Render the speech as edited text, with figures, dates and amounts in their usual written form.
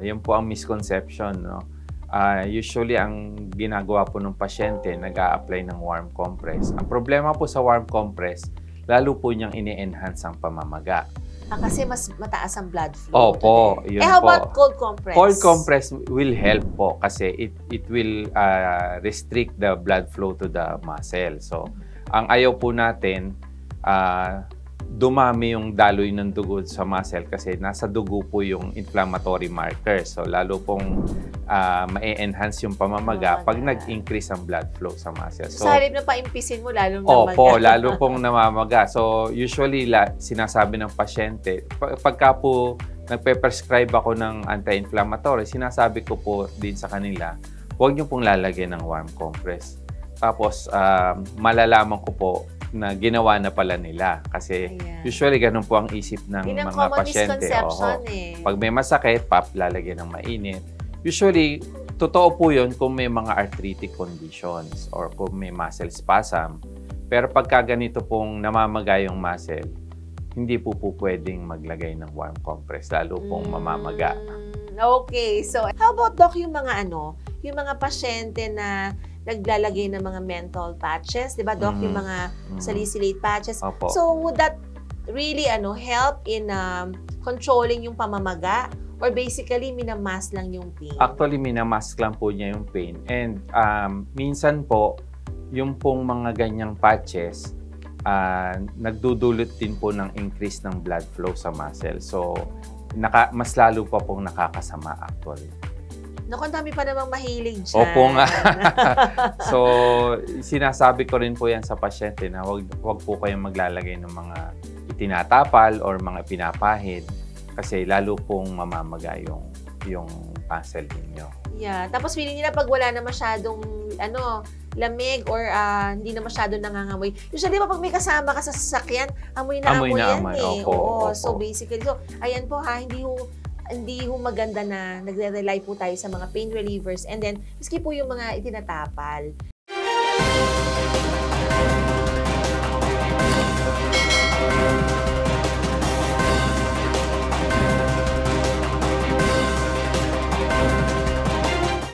Ayun po ang misconception, no? Usually, ang ginagawa po ng pasyente, nag-a-apply ng warm compress. Ang problema po sa warm compress, lalo po niyang ini-enhance ang pamamaga. Kasi mas mataas ang blood flow. Opo, yun how po. about cold compress? Cold compress will help po kasi it will restrict the blood flow to the muscle. So, ang ayaw po natin, dumami yung daloy ng dugo sa muscle kasi nasa dugo po yung inflammatory marker. So, lalo pong ma-enhance yung pamamaga pag nag-increase ang blood flow sa muscle. So, sa halip na paimpisin mo, lalong namaga. Opo, namaga. lalo pong namamaga. So, usually, sinasabi ng pasyente, pagka po nagpe-prescribe ako ng anti-inflammatory, sinasabi ko po din sa kanila, huwag niyo pong lalagyan ng warm compress. Tapos, malalaman ko po na ginawa na pala nila. Kasi usually ganun po ang isip ng mga pasyente. Pag may masakit, lalagyan ng mainit. Usually, totoo po yun kung may mga arthritic conditions or kung may muscle spasm. Pero pagka ganito pong namamaga yung muscle, hindi po pwedeng maglagay ng warm compress, lalo pong mamamaga. Okay. So, how about, Doc, yung mga yung mga pasyente na naglalagay ng mga menthol patches, di ba, Doc? Yung mga salicylate patches. Opo. So, would that really help in controlling yung pamamaga? Or basically, minamask lang yung pain? Actually, minamask lang po niya yung pain. And minsan po, yung pong mga ganyang patches, nagdudulot din po ng increase ng blood flow sa muscle. So, mas lalo pa pong nakakasama actually. Naku, ang dami pa namang mahilig dyan. Opo nga. So, sinasabi ko rin po yan sa pasyente na wag po kayong maglalagay ng mga itinatapal or mga pinapahid kasi lalo pong mamamaga yung muscle ninyo. Yeah. Tapos feeling nila pag wala na masyadong lamig or hindi na masyado nangangamoy. Usually, pag may kasama ka sa sasakyan, amoy na amoy yan eh. Opo. So basically, ayan po hindi ho maganda na nagre-rely po tayo sa mga pain relievers and then, miski po yung mga itinatapal.